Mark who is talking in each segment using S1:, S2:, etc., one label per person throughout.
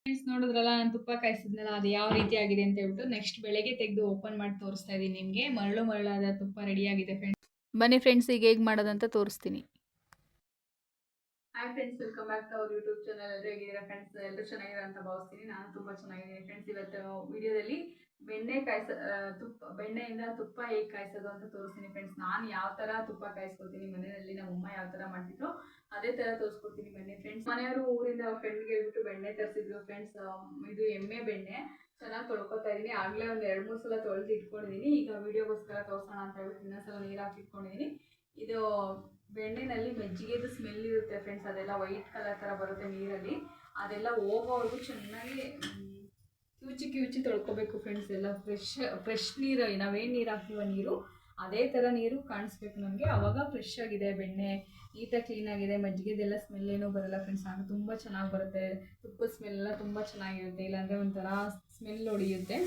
S1: Friends ನೋಡಿದ್ರಲ್ಲ, ನಾನು ತುಪ್ಪ ಕಾಯಿಸಿದ್ನಲ್ಲ ಅದು ಯಾವ ರೀತಿ ಆಗಿದೆ ಅಂತ ಹೇಳ್ಬಿಟ್ಟು ನೆಕ್ಸ್ಟ್ ಬೆಳಗ್ಗೆ ತೆಗೆದು ಓಪನ್ ಮಾಡಿ ತೋರಿಸ್ತಾ ಇದ್ದೀನಿ ನಿಮಗೆ. ಮರಳಾದ ತುಪ್ಪ ರೆಡಿ ಆಗಿದೆ ಫ್ರೆಂಡ್ಸ್. ಬನ್ನಿ ಫ್ರೆಂಡ್ಸ್, ಈಗ ಹೇಗೆ ಮಾಡೋದಂತ ತೋರಿಸ್ತೀನಿ. Hi friends, welcome back to our YouTube channel. ಎಲ್ಲರೂ ಹೇಗಿದ್ದೀರಾ ಫ್ರೆಂಡ್ಸ್? ಎಲ್ಲರೂ ಚೆನ್ನಾಗಿರೋ ಅಂತ ಭಾವಿಸ್ತೀನಿ. ನಾನು ತುಂಬ ಚೆನ್ನಾಗಿದ್ದೀನಿ ಫ್ರೆಂಡ್ಸ್. ಇವತ್ತು ವಿಡಿಯೋದಲ್ಲಿ ಬೆಣ್ಣೆಯಿಂದ ತುಪ್ಪ ಹೇಗೆ ಕಾಯಿಸೋದು ಅಂತ ತೋರಿಸ್ತೀನಿ ಫ್ರೆಂಡ್ಸ್. ನಾನು ಯಾವ ಥರ ತುಪ್ಪ ಕಾಯಿಸ್ಕೊತೀನಿ ಮನೆಯಲ್ಲಿ, ನಮ್ಮಮ್ಮ ಯಾವ ಥರ ಮಾಡ್ತಿದ್ರು ಅದೇ ಥರ ತೋರಿಸ್ಕೊಡ್ತೀನಿ ಬನ್ನಿ ಫ್ರೆಂಡ್ಸ್. ಮನೆಯವರು ಊರಿಂದ ಫ್ರೆಂಡ್ಗೆ ಹೇಳ್ಬಿಟ್ಟು ಬೆಣ್ಣೆ ತರಿಸಿದ್ರು ಫ್ರೆಂಡ್ಸ್. ಇದು ಎಮ್ಮೆ ಬೆಣ್ಣೆ. ಚೆನ್ನಾಗಿ ತೊಳ್ಕೊತಾ ಇದ್ದೀನಿ. ಆಗಲೇ ಒಂದು 2-3 ಸಲ ತೊಳೆದು ಇಟ್ಕೊಂಡಿದ್ದೀನಿ. ಈಗ ವಿಡಿಯೋಗೋಸ್ಕರ ತೋರಿಸೋಣ ಅಂತ ಹೇಳ್ಬಿಟ್ಟು ಇನ್ನೊಂದ್ಸಲ ನೀರು ಹಾಕಿ ಇಟ್ಕೊಂಡಿದ್ದೀನಿ. ಇದು ಬೆಣ್ಣೆನಲ್ಲಿ ಮಜ್ಜಿಗೆದು ಸ್ಮೆಲ್ ಇರುತ್ತೆ ಫ್ರೆಂಡ್ಸ್. ಅದೆಲ್ಲ ವೈಟ್ ಕಲರ್ ಥರ ಬರುತ್ತೆ ನೀರಲ್ಲಿ. ಅದೆಲ್ಲ ಹೋಗೋವರೆಗೂ ಚೆನ್ನಾಗಿ ಕಿವುಚಿ ತೊಳ್ಕೊಬೇಕು ಫ್ರೆಂಡ್ಸ್. ಎಲ್ಲ ಫ್ರೆಶ್ ನೀರು, ನಾವೇನು ನೀರು ಹಾಕ್ತೀವೋ ನೀರು ಅದೇ ಥರ ನೀರು ಕಾಣಿಸ್ಬೇಕು ನಮಗೆ. ಆವಾಗ ಫ್ರೆಶ್ ಆಗಿದೆ ಬೆಣ್ಣೆ, ನೀಟಾಗಿ ಕ್ಲೀನಾಗಿದೆ. ಮಜ್ಜಿಗೆದೆಲ್ಲ ಸ್ಮೆಲ್ ಏನೂ ಬರೋಲ್ಲ ಫ್ರೆಂಡ್ಸ್. ಆಗ ತುಂಬ ಚೆನ್ನಾಗಿ ಬರುತ್ತೆ. ತುಪ್ಪದ ಸ್ಮೆಲ್ಲ ತುಂಬ ಚೆನ್ನಾಗಿರುತ್ತೆ. ಇಲ್ಲಾಂದರೆ ಒಂಥರ ಸ್ಮೆಲ್ ಹೊಡೆಯುತ್ತೆ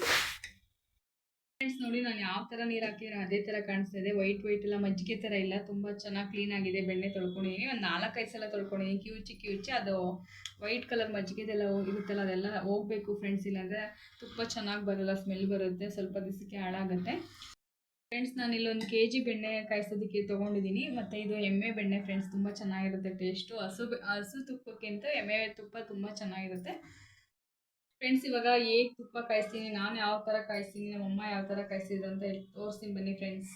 S1: ಫ್ರೆಂಡ್ಸ್. ನೋಡಿ, ನಾನು ಯಾವ ಥರ ನೀರು ಹಾಕಿದ್ರೆ ಅದೇ ಥರ ಕಾಣಿಸ್ತಾ ಇದೆ. ವೈಟ್ ಎಲ್ಲ ಮಜ್ಜಿಗೆ ಥರ ಇಲ್ಲ. ತುಂಬ ಚೆನ್ನಾಗಿ ಕ್ಲೀನಾಗಿದೆ. ಬೆಣ್ಣೆ ತೊಳ್ಕೊಂಡಿದ್ದೀನಿ. ಒಂದು 4-5 ಸಲ ತೊಳ್ಕೊಂಡಿದ್ದೀನಿ. ಕಿವುಚಿ ಅದು ವೈಟ್ ಕಲರ್ ಮಜ್ಜಿಗೆದೆಲ್ಲ ಇರುತ್ತಲ್ಲ ಅದೆಲ್ಲ ಹೋಗಬೇಕು ಫ್ರೆಂಡ್ಸ್. ಇಲ್ಲಾಂದರೆ ತುಪ್ಪ ಚೆನ್ನಾಗಿ ಬರೋಲ್ಲ, ಸ್ಮೆಲ್ ಬರುತ್ತೆ, ಸ್ವಲ್ಪ ದಿವಸಕ್ಕೆ ಹಾಳಾಗುತ್ತೆ ಫ್ರೆಂಡ್ಸ್. ನಾನು ಇಲ್ಲೊಂದು kg ಬೆಣ್ಣೆ ಕಾಯಿಸೋದಕ್ಕೆ ತೊಗೊಂಡಿದ್ದೀನಿ. ಮತ್ತು ಇದು ಎಮ್ಮೆ ಬೆಣ್ಣೆ ಫ್ರೆಂಡ್ಸ್. ತುಂಬ ಚೆನ್ನಾಗಿರುತ್ತೆ ಟೇಸ್ಟು. ಹಸು ತುಪ್ಪಕ್ಕಿಂತ ಎಮ್ಮೆ ತುಪ್ಪ ತುಂಬ ಚೆನ್ನಾಗಿರುತ್ತೆ ಫ್ರೆಂಡ್ಸ್. ಇವಾಗ ಹೇಗೆ ತುಪ್ಪ ಕಾಯಿಸ್ತೀನಿ, ನಾನು ಯಾವ ಥರ ಕಾಯಿಸ್ತೀನಿ, ನಮ್ಮಮ್ಮ ಯಾವ ಥರ ಕಾಯಿಸಿದ್ರು ಅಂತ ತೋರಿಸ್ತೀನಿ ಬನ್ನಿ ಫ್ರೆಂಡ್ಸ್.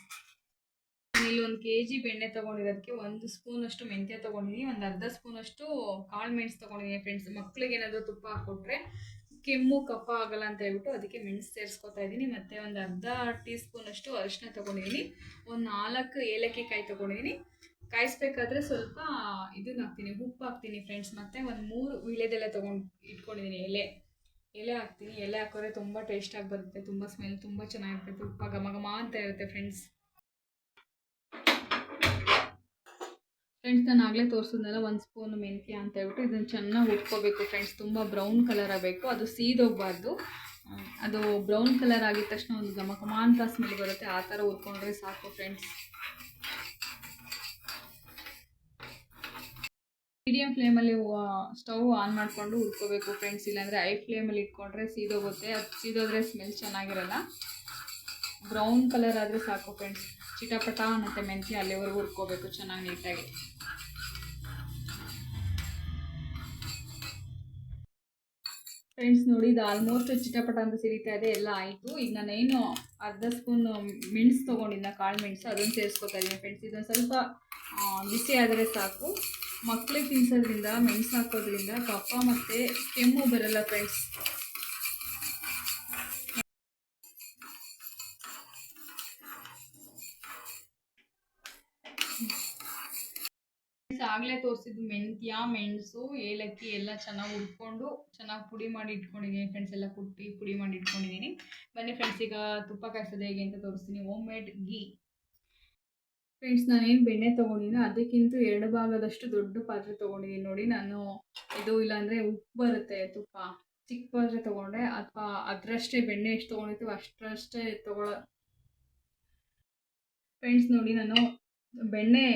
S1: ಇಲ್ಲಿ 1 kg ಬೆಣ್ಣೆ ತೊಗೊಂಡಿರೋದಕ್ಕೆ 1 ಸ್ಪೂನಷ್ಟು ಮೆಂತ್ಯ ತೊಗೊಂಡಿದ್ದೀನಿ. ಒಂದು ಅರ್ಧ ಸ್ಪೂನಷ್ಟು ಕಾಳು ಮೆಣಸು ತೊಗೊಂಡಿದ್ದೀನಿ ಫ್ರೆಂಡ್ಸ್. ಮಕ್ಳಿಗೆ ಏನಾದರೂ ತುಪ್ಪ ಹಾಕ್ಕೊಟ್ರೆ ಕೆಮ್ಮು ಕಫ ಆಗಲ್ಲ ಅಂತ ಹೇಳ್ಬಿಟ್ಟು ಅದಕ್ಕೆ ಮೆಣಸು ಸೇರಿಸ್ಕೊತಾ ಇದ್ದೀನಿ. ಮತ್ತು ಒಂದು ಅರ್ಧ ಟೀ ಸ್ಪೂನಷ್ಟು ಅರಿಶಿನ ತೊಗೊಂಡಿದ್ದೀನಿ. ಒಂದು 4 ಏಲಕ್ಕಿಕಾಯಿ ತೊಗೊಂಡಿದ್ದೀನಿ. ಕಾಯಿಸ್ಬೇಕಾದ್ರೆ ಸ್ವಲ್ಪ ಇದನ್ನ ಹಾಕ್ತೀನಿ, ಉಪ್ಪು ಹಾಕ್ತೀನಿ ಫ್ರೆಂಡ್ಸ್. ಮತ್ತು ಒಂದು 3 ವೀಳ್ಯದೆಲೆ ಇಟ್ಕೊಂಡಿದ್ದೀನಿ. ಎಲೆ ಹಾಕ್ತೀನಿ. ಎಲೆ ಹಾಕಿದ್ರೆ ತುಂಬ ಟೇಸ್ಟಾಗಿ ಬರುತ್ತೆ. ತುಂಬ ಸ್ಮೆಲ್ ತುಂಬ ಚೆನ್ನಾಗಿರುತ್ತೆ. ತುಪ್ಪ ಘಮ ಅಂತ ಇರುತ್ತೆ ಫ್ರೆಂಡ್ಸ್. ನಾನು ಆಗಲೇ ತೋರಿಸಿದ್ನಲ್ಲ 1 ಸ್ಪೂನ್ ಮೆಂತ್ಯ ಅಂತ ಹೇಳ್ಬಿಟ್ಟು ಇದನ್ನು ಚೆನ್ನಾಗಿ ಉಟ್ಕೋಬೇಕು ಫ್ರೆಂಡ್ಸ್. ತುಂಬ ಬ್ರೌನ್ ಕಲರ್ ಆಗಬೇಕು, ಅದು ಸೀದೋಗಬಾರ್ದು. ಅದು ಬ್ರೌನ್ ಕಲರ್ ಆಗಿದ ತಕ್ಷಣ ಒಂದು ಘಮ ಅಂತ ಸ್ಮೆಲ್ ಬರುತ್ತೆ. ಆ ಥರ ಹುರ್ಕೊಂಡ್ರೆ ಸಾಕು ಫ್ರೆಂಡ್ಸ್. ಮೀಡಿಯಂ ಫ್ಲೇಮಲ್ಲಿ ಸ್ಟವ್ ಆನ್ ಮಾಡಿಕೊಂಡು ಹುರ್ಕೋಬೇಕು ಫ್ರೆಂಡ್ಸ್. ಇಲ್ಲಾಂದರೆ ಹೈ ಫ್ಲೇಮಲ್ಲಿ ಇಟ್ಕೊಂಡ್ರೆ ಸೀದೋಗುತ್ತೆ. ಅದು ಸೀದೋದ್ರೆ ಸ್ಮೆಲ್ ಚೆನ್ನಾಗಿರಲ್ಲ. ಬ್ರೌನ್ ಕಲರ್ ಆದರೆ ಸಾಕು ಫ್ರೆಂಡ್ಸ್. ಚಿಟಪಟ ಮತ್ತು ಮೆಂತ್ಯ ಅಲ್ಲಿವರೆಗೂ ಹುರ್ಕೋಬೇಕು ಚೆನ್ನಾಗಿ ನೀಟಾಗಿ ಫ್ರೆಂಡ್ಸ್. ನೋಡಿ, ಇದು ಆಲ್ಮೋಸ್ಟ್ ಚಿಟಪಟ ಅಂತ ಸಿರಿತಾ ಇದೆ. ಎಲ್ಲ ಆಯಿತು. ಈಗ ನಾನೇನು ಅರ್ಧ ಸ್ಪೂನ್ ಮೆಣಸು ತೊಗೊಂಡಿದ್ದ, ಕಾಳು ಮೆಣಸು, ಅದನ್ನು ಸೇರಿಸ್ಕೊತಾ ಇದ್ದೀನಿ ಫ್ರೆಂಡ್ಸ್. ಇದೊಂದು ಸ್ವಲ್ಪ ಬಿಸಿ ಆದರೆ ಸಾಕು. ಮಕ್ಕಳಿಗೆ ತಿನ್ಸೋದ್ರಿಂದ, ಮೆಣಸು ಹಾಕೋದ್ರಿಂದ ಕಫ ಮತ್ತು ಕೆಮ್ಮು ಬರಲ್ಲ ಫ್ರೆಂಡ್ಸ್. ಆಗಲೇ ತೋರಿಸಿದ್ದು ಮೆಂತ್ಯ, ಮೆಣಸು, ಏಲಕ್ಕಿ ಎಲ್ಲ ಚೆನ್ನಾಗಿ ಹುರ್ಕೊಂಡು ಚೆನ್ನಾಗಿ ಪುಡಿ ಮಾಡಿ ಇಟ್ಕೊಂಡಿದ್ದೀನಿ ಫ್ರೆಂಡ್ಸ್. ಎಲ್ಲ ಪುಡಿ ಮಾಡಿ ಇಟ್ಕೊಂಡಿದ್ದೀನಿ. ಬನ್ನಿ ಫ್ರೆಂಡ್ಸ್, ಈಗ ತುಪ್ಪ ಕಾಯಿಸೋದು ಹೇಗೆ ಅಂತ ತೋರಿಸ್ತೀನಿ. Home made ghee friends. ನಾನೇನು ಬೆಣ್ಣೆ ತೊಗೊಂಡಿದ್ದೀನಿ ಅದಕ್ಕಿಂತ 2 ಭಾಗದಷ್ಟು ದೊಡ್ಡ ಪಾತ್ರೆ ತೊಗೊಂಡಿದ್ದೀನಿ. ನೋಡಿ, ನಾನು ಇದು ಇಲ್ಲಾಂದರೆ ಉಪ್ಪು ಬರುತ್ತೆ ತುಪ್ಪ. ಚಿಕ್ಕ ಪಾತ್ರೆ ತೊಗೊಂಡೆ ಅಥವಾ ಅದರಷ್ಟೇ ಬೆಣ್ಣೆ ಎಷ್ಟು ತೊಗೊಂಡಿರ್ತೀವಿ ಅಷ್ಟೇ ಫ್ರೆಂಡ್ಸ್. ನೋಡಿ, ನಾನು ಬೆಣ್ಣೆ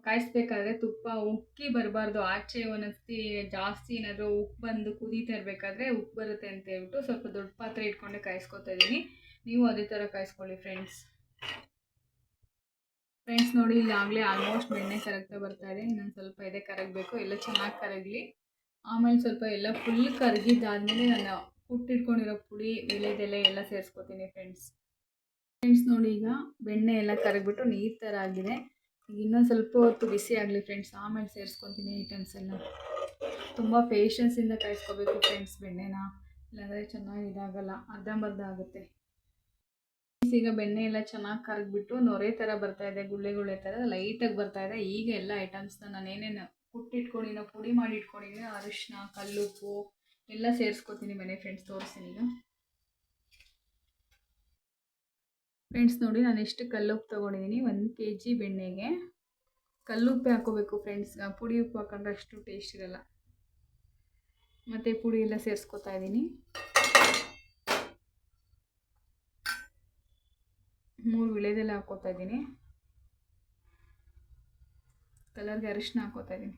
S1: ಕಾಯಿಸ್ಬೇಕಾದ್ರೆ ತುಪ್ಪ ಉಕ್ಕಿ ಬರಬಾರ್ದು. ಆಚೆ ಒಂದೊಂದ್ಸತಿ ಜಾಸ್ತಿ ಏನಾದರೂ ಉಪ್ಪು ಬಂದು ಕುದೀತಾ ಇರಬೇಕಾದ್ರೆ ಉಪ್ಪು ಬರುತ್ತೆ ಅಂತ ಹೇಳ್ಬಿಟ್ಟು ಸ್ವಲ್ಪ ದೊಡ್ಡ ಪಾತ್ರೆ ಇಟ್ಕೊಂಡೆ ಕಾಯಿಸ್ಕೊತಾ ಇದ್ದೀನಿ. ನೀವು ಅದೇ ಥರ ಕಾಯಿಸ್ಕೊಳ್ಳಿ ಫ್ರೆಂಡ್ಸ್. ನೋಡಿ, ಇಲ್ಲಿ ಆಗಲೇ ಆಲ್ಮೋಸ್ಟ್ ಬೆಣ್ಣೆ ಕರಗ್ತಾ ಬರ್ತಾ ಇದೆ. ಇನ್ನೊಂದು ಸ್ವಲ್ಪ ಇದೆ ಕರಗಬೇಕು. ಎಲ್ಲ ಚೆನ್ನಾಗಿ ಕರಗಲಿ. ಆಮೇಲೆ ಸ್ವಲ್ಪ ಎಲ್ಲ ಫುಲ್ ಕರಗಿದ್ದಾದಮೇಲೆ ನಾನು ಕುಟ್ಟಿಟ್ಕೊಂಡಿರೋ ಪುಡಿ, ವೀಳ್ಯದೆಲೆ ಎಲ್ಲ ಸೇರಿಸ್ಕೊತೀನಿ ಫ್ರೆಂಡ್ಸ್. ನೋಡಿ, ಈಗ ಬೆಣ್ಣೆ ಎಲ್ಲ ಕರಗಿಬಿಟ್ಟು ನೀರು ಥರ ಆಗಿದೆ. ಇನ್ನೊಂದು ಸ್ವಲ್ಪ ಹೊತ್ತು ಬಿಸಿ ಆಗಲಿ ಫ್ರೆಂಡ್ಸ್, ಆಮೇಲೆ ಸೇರಿಸ್ಕೊತೀನಿ ಐಟಮ್ಸ್ ಎಲ್ಲ. ತುಂಬ ಪೇಷನ್ಸಿಂದ ಕಾಯಿಸ್ಕೋಬೇಕು ಫ್ರೆಂಡ್ಸ್ ಬೆಣ್ಣೆನ, ಇಲ್ಲಾಂದರೆ ಚೆನ್ನಾಗಿ ಇದಾಗಲ್ಲ, ಅರ್ಧಂಬರ್ಧ ಆಗುತ್ತೆ. ಈಗ ಬೆಣ್ಣೆ ಎಲ್ಲ ಚೆನ್ನಾಗಿ ಕರಗಿಬಿಟ್ಟು ನೊರೆ ಥರ ಬರ್ತಾಯಿದೆ, ಗುಳ್ಳೆ ಥರ ಲೈಟಾಗಿ ಬರ್ತಾಯಿದೆ. ಈಗ ಎಲ್ಲ ಐಟಮ್ಸ್ನ ನಾನು ಏನೇನು ಕುಟ್ಟಿಟ್ಕೊಂಡಿನೋ, ಪುಡಿ ಮಾಡಿ ಇಟ್ಕೊಂಡಿದ್ದೀನಿ, ಅರಿಶಿನ, ಕಲ್ಲುಪ್ಪು ಎಲ್ಲ ಸೇರಿಸ್ಕೊತೀನಿ ಬನ್ನಿ ಫ್ರೆಂಡ್ಸ್. ತೋರಿಸ್ತೀನಿ ಈಗ ಫ್ರೆಂಡ್ಸ್. ನೋಡಿ, ನಾನು ಎಷ್ಟು ಕಲ್ಲುಪ್ಪು ತೊಗೊಂಡಿದ್ದೀನಿ. 1 kg ಬೆಣ್ಣೆಗೆ ಕಲ್ಲುಪ್ಪೆ ಹಾಕೋಬೇಕು ಫ್ರೆಂಡ್ಸ್. ಪುಡಿ ಉಪ್ಪು ಹಾಕೊಂಡ್ರೆ ಅಷ್ಟು ಟೇಸ್ಟ್ ಇರಲ್ಲ. ಮತ್ತು ಪುಡಿ ಎಲ್ಲ ಸೇರಿಸ್ಕೊತಾ ಇದ್ದೀನಿ. 3 ವೀಳ್ಯದೆಲೆ ಹಾಕ್ಕೋತಾ ಇದ್ದೀನಿ. ಕಲರ್ಗೆ ಅರಿಶಿನ ಹಾಕ್ಕೋತಾ ಇದ್ದೀನಿ.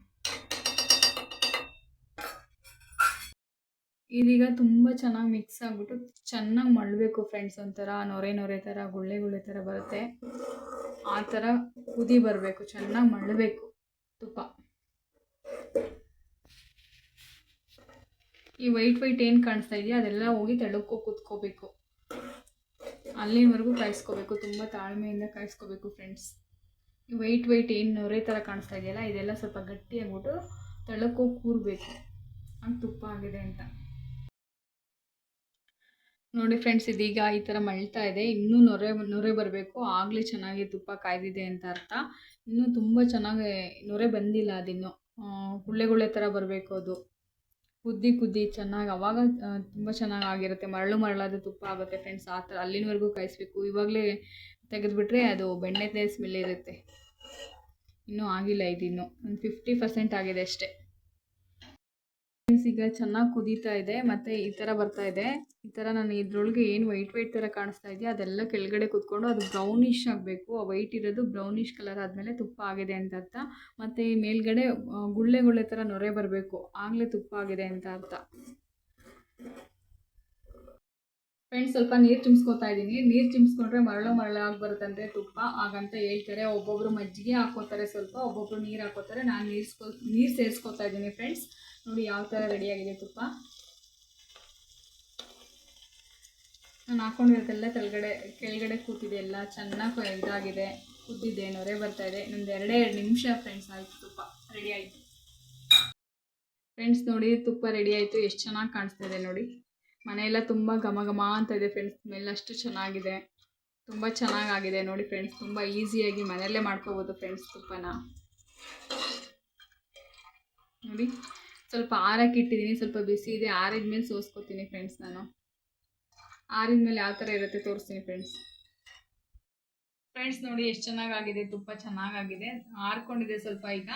S1: ಇದೀಗ ತುಂಬ ಚೆನ್ನಾಗಿ ಮಿಕ್ಸ್ ಆಗಿಬಿಟ್ಟು ಚೆನ್ನಾಗಿ ಮಳ್ಳಬೇಕು ಫ್ರೆಂಡ್ಸ್. ಒಂಥರ ನೊರೆ ನೊರೆ ಥರ ಗುಳ್ಳೆ ಗುಳ್ಳೆ ಥರ ಬರುತ್ತೆ. ಆ ಥರ ಕುದಿ ಬರಬೇಕು, ಚೆನ್ನಾಗಿ ಮಳ್ಳಬೇಕು ತುಪ್ಪ. ಈ ವೈಟ್ ಏನು ಕಾಣಿಸ್ತಾ ಇದೆಯಾ ಅದೆಲ್ಲ ಹೋಗಿ ತೆಳಕ್ಕೋ ಕುತ್ಕೋಬೇಕು. ಅಲ್ಲಿವರೆಗೂ ಕಾಯಿಸ್ಕೋಬೇಕು, ತುಂಬ ತಾಳ್ಮೆಯಿಂದ ಕಾಯಿಸ್ಕೋಬೇಕು ಫ್ರೆಂಡ್ಸ್. ಈ ವೈಟ್ ಏನು ನೊರೆ ಥರ ಕಾಣಿಸ್ತಾ ಇದೆಯಲ್ಲ ಇದೆಲ್ಲ ಸ್ವಲ್ಪ ಗಟ್ಟಿ ಆಗ್ಬಿಟ್ಟು ತೆಳಕ್ಕೋಗಿ ಕೂರಬೇಕು. ಹಂಗೆ ತುಪ್ಪ ಆಗಿದೆ ಅಂತ ನೋಡಿ ಫ್ರೆಂಡ್ಸ್. ಇದೀಗ ಈ ಥರ ಮಳ್ತಾ ಇದೆ, ಇನ್ನೂ ನೊರೆ ಬರಬೇಕು, ಆಗಲೇ ಚೆನ್ನಾಗಿ ತುಪ್ಪ ಕಾಯ್ದಿದೆ ಅಂತ ಅರ್ಥ. ಇನ್ನೂ ತುಂಬ ಚೆನ್ನಾಗಿ ನೊರೆ ಬಂದಿಲ್ಲ, ಅದಿನ್ನು ಗುಳ್ಳೆ ಥರ ಬರಬೇಕು. ಅದು ಕುದ್ದಿ ಚೆನ್ನಾಗಿ ಅವಾಗ ತುಂಬ ಚೆನ್ನಾಗಿ ಆಗಿರುತ್ತೆ, ಮರಳಾದ ತುಪ್ಪ ಆಗುತ್ತೆ ಫ್ರೆಂಡ್ಸ್. ಆ ಥರ ಅಲ್ಲಿನವರೆಗೂ ಕಾಯಿಸ್ಬೇಕು. ಇವಾಗಲೇ ತೆಗೆದುಬಿಟ್ರೆ ಅದು ಬೆಣ್ಣೆ ಸ್ಮೆಲ್ ಇರುತ್ತೆ. ಇನ್ನೂ ಆಗಿಲ್ಲ, ಇದಿನ್ನೂ ಒಂದು 50% ಆಗಿದೆ ಅಷ್ಟೇ ಫ್ರೆಂಡ್ಸ್. ಈಗ ಚೆನ್ನಾಗಿ ಕುದೀತಾ ಇದೆ, ಮತ್ತು ಈ ಥರ ಬರ್ತಾ ಇದೆ. ಈ ಥರ ನಾನು ಇದ್ರೊಳಗೆ ಏನು ವೈಟ್ ಥರ ಕಾಣಿಸ್ತಾ ಇದೆಯಾ ಅದೆಲ್ಲ ಕೆಳಗಡೆ ಕುತ್ಕೊಂಡು ಅದು ಬ್ರೌನಿಷ್ ಆಗಬೇಕು. ಆ ವೈಟ್ ಇರೋದು ಬ್ರೌನಿಷ್ ಕಲರ್ ಆದಮೇಲೆ ತುಪ್ಪ ಆಗಿದೆ ಅಂತ ಅರ್ಥ. ಮತ್ತು ಈ ಮೇಲ್ಗಡೆ ಗುಳ್ಳೆ ಥರ ನೊರೆ ಬರಬೇಕು, ಆಗಲೇ ತುಪ್ಪ ಆಗಿದೆ ಅಂತ ಅರ್ಥ ಫ್ರೆಂಡ್ಸ್. ಸ್ವಲ್ಪ ನೀರು ಚಿಮ್ಸ್ಕೊತಾ ಇದ್ದೀನಿ. ನೀರು ಚಿಮ್ಸ್ಕೊಂಡ್ರೆ ಮರಳಾಗಿ ಬರುತ್ತಂತೆ ತುಪ್ಪ, ಹಾಗಂತ ಹೇಳ್ತಾರೆ. ಒಬ್ಬೊಬ್ಬರು ಮಜ್ಜಿಗೆ ಹಾಕೋತಾರೆ, ಸ್ವಲ್ಪ ಒಬ್ಬೊಬ್ಬರು ನೀರು ಹಾಕೋತಾರೆ. ನಾನು ನೀರು ಸೇರಿಸ್ಕೊತಾ ಇದ್ದೀನಿ ಫ್ರೆಂಡ್ಸ್. ನೋಡಿ ಯಾವ ಥರ ರೆಡಿಯಾಗಿದೆ ತುಪ್ಪ. ನಾನು ಹಾಕೊಂಡಿರೋದೆಲ್ಲ ಕೆಳಗಡೆ ಕೂತಿದೆ, ಎಲ್ಲ ಚೆನ್ನಾಗಿ ಇದಾಗಿದೆ, ಕುದ್ದಿದೆ, ನೊರೆ ಬರ್ತಾ ಇದೆ. ಇನ್ನೊಂದು 2 ನಿಮಿಷ ಫ್ರೆಂಡ್ಸ್, ಆಯಿತು, ತುಪ್ಪ ರೆಡಿ ಆಯಿತು ಫ್ರೆಂಡ್ಸ್. ನೋಡಿ ತುಪ್ಪ ರೆಡಿ ಆಯಿತು, ಎಷ್ಟು ಚೆನ್ನಾಗಿ ಕಾಣಿಸ್ತಾ ಇದೆ ನೋಡಿ. ಮನೆಯೆಲ್ಲ ತುಂಬ ಘಮ ಅಂತ ಇದೆ ಫ್ರೆಂಡ್ಸ್. ಸ್ಮೆಲ್ ಅಷ್ಟು ಚೆನ್ನಾಗಿದೆ, ತುಂಬ ಚೆನ್ನಾಗಾಗಿದೆ ನೋಡಿ ಫ್ರೆಂಡ್ಸ್. ತುಂಬ ಈಸಿಯಾಗಿ ಮನೆಯಲ್ಲೇ ಮಾಡ್ಕೋಬೋದು ಫ್ರೆಂಡ್ಸ್ ತುಪ್ಪನ. ನೋಡಿ ಸ್ವಲ್ಪ ಆರಕ್ಕೆ ಇಟ್ಟಿದ್ದೀನಿ, ಸ್ವಲ್ಪ ಬಿಸಿ ಇದೆ. ಆರಿದ ಮೇಲೆ ಸೋಸ್ಕೊತೀನಿ ಫ್ರೆಂಡ್ಸ್. ನಾನು ಆರಿದ ಮೇಲೆ ಯಾವ ಥರ ಇರುತ್ತೆ ತೋರಿಸ್ತೀನಿ ಫ್ರೆಂಡ್ಸ್. ನೋಡಿ ಎಷ್ಟು ಚೆನ್ನಾಗಾಗಿದೆ, ತುಪ್ಪ ಚೆನ್ನಾಗಾಗಿದೆ, ಆರ್ಕೊಂಡಿದೆ ಸ್ವಲ್ಪ. ಈಗ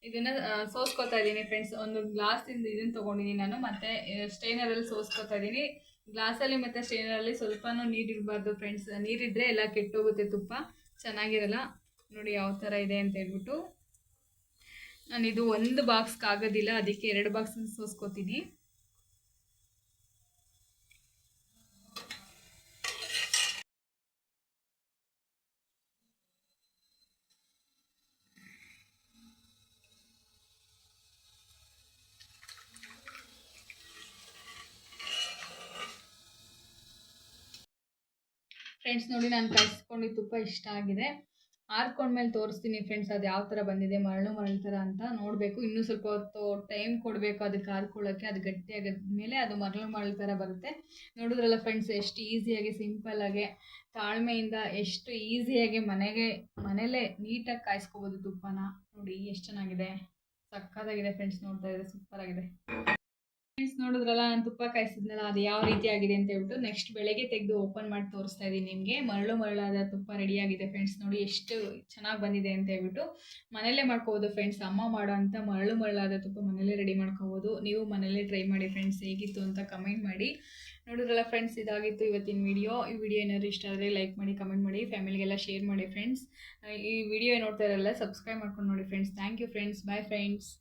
S1: ಇದನ್ನು ಸೋಸ್ಕೊತಾ ಇದ್ದೀನಿ ಫ್ರೆಂಡ್ಸ್. ಒಂದು ಗ್ಲಾಸಿಂದ ಇದನ್ನು ತೊಗೊಂಡಿದ್ದೀನಿ ನಾನು, ಮತ್ತು ಸ್ಟೈನರಲ್ಲಿ ಸೋಸ್ಕೊತಾ ಇದ್ದೀನಿ. ಗ್ಲಾಸಲ್ಲಿ ಮತ್ತು ಸ್ಟೈನರಲ್ಲಿ ಸ್ವಲ್ಪನೂ ನೀರಿರಬಾರ್ದು ಫ್ರೆಂಡ್ಸ್. ನೀರಿದ್ದರೆ ಎಲ್ಲ ಕೆಟ್ಟೋಗುತ್ತೆ, ತುಪ್ಪ ಚೆನ್ನಾಗಿರಲ್ಲ. ನೋಡಿ ಯಾವ ಥರ ಇದೆ ಅಂತ ಹೇಳ್ಬಿಟ್ಟು. ನಾನಿದು ಒಂದು ಬಾಕ್ಸ್ಗೆ ಆಗೋದಿಲ್ಲ, ಅದಕ್ಕೆ 2 ಬಾಕ್ಸ್ ಸೋಸ್ಕೊತೀನಿ. ಫ್ರೆಂಡ್ಸ್ ನೋಡಿ, ನಾನು ಕಾಯಿಸ್ಕೊಂಡಿದ್ದು ತುಪ್ಪ ಇಷ್ಟ ಆಗಿದೆ. ಆರ್ಕೊಂಡ್ಮೇಲೆ ತೋರಿಸ್ತೀನಿ ಫ್ರೆಂಡ್ಸ್, ಅದು ಯಾವ ಥರ ಬಂದಿದೆ, ಮರಳು ಥರ ಅಂತ ನೋಡಬೇಕು. ಇನ್ನೂ ಸ್ವಲ್ಪ ಹೊತ್ತು ಟೈಮ್ ಕೊಡಬೇಕು ಅದಕ್ಕೆ ಆರ್ಕೊಳ್ಳೋಕ್ಕೆ. ಅದು ಗಟ್ಟಿಯಾಗದ್ಮೇಲೆ ಅದು ಮರಳು ಥರ ಬರುತ್ತೆ. ನೋಡಿದ್ರಲ್ಲ ಫ್ರೆಂಡ್ಸ್, ಎಷ್ಟು ಈಸಿಯಾಗಿ ಸಿಂಪಲ್ಲಾಗಿ ತಾಳ್ಮೆಯಿಂದ ಎಷ್ಟು ಈಸಿಯಾಗಿ ಮನೇಲೇ ನೀಟಾಗಿ ಕಾಯಿಸ್ಕೋಬೋದು ತುಪ್ಪನ. ನೋಡಿ ಎಷ್ಟು ಚೆನ್ನಾಗಿದೆ, ಸಕ್ಕತ್ತಾಗಿದೆ ಫ್ರೆಂಡ್ಸ್. ನೋಡ್ತಾ ಇದ್ದಾರೆ, ಸೂಪರಾಗಿದೆ ಫ್ರೆಂಡ್ಸ್. ನೋಡಿದ್ರಲ್ಲ, ನಾನು ತುಪ್ಪ ಕಾಯಿಸಿದ್ನಲ್ಲ ಅದು ಯಾವ ರೀತಿ ಆಗಿದೆ ಅಂತ ಹೇಳ್ಬಿಟ್ಟು. ನೆಕ್ಸ್ಟ್ ಬೆಳಗ್ಗೆ ತೆಗೆದು ಓಪನ್ ಮಾಡಿ ತೋರಿಸ್ತಾ ಇದ್ದೀನಿ ನಿಮಗೆ. ಮರಳಾದ ತುಪ್ಪ ರೆಡಿಯಾಗಿದೆ ಫ್ರೆಂಡ್ಸ್. ನೋಡಿ ಎಷ್ಟು ಚೆನ್ನಾಗಿ ಬಂದಿದೆ ಅಂತ ಹೇಳ್ಬಿಟ್ಟು. ಮನೆಯಲ್ಲೇ ಮಾಡ್ಕೋಬೋದು ಫ್ರೆಂಡ್ಸ್. ಅಮ್ಮ ಮಾಡೋ ಅಂಥ ಮರಳಾದ ತುಪ್ಪ ಮನೆಯಲ್ಲೇ ರೆಡಿ ಮಾಡ್ಕೋಬೋದು. ನೀವು ಮನೆಯಲ್ಲೇ ಟ್ರೈ ಮಾಡಿ ಫ್ರೆಂಡ್ಸ್, ಹೇಗಿತ್ತು ಅಂತ ಕಮೆಂಟ್ ಮಾಡಿ. ನೋಡಿದ್ರಲ್ಲ ಫ್ರೆಂಡ್ಸ್, ಇದಾಗಿತ್ತು ಇವತ್ತಿನ ವಿಡಿಯೋ. ಈ ವಿಡಿಯೋ ಏನಾದ್ರು ಇಷ್ಟ ಆದರೆ ಲೈಕ್ ಮಾಡಿ, ಕಮೆಂಟ್ ಮಾಡಿ, ಫ್ಯಾಮಿಲಿಗೆಲ್ಲ ಶೇರ್ ಮಾಡಿ ಫ್ರೆಂಡ್ಸ್. ಈ ವಿಡಿಯೋ ನೋಡ್ತಾ ಇರಲ್ಲ ಸಬ್ಸ್ಕ್ರೈಬ್ ಮಾಡ್ಕೊಂಡು ನೋಡಿ friends. Thank you friends, bye friends.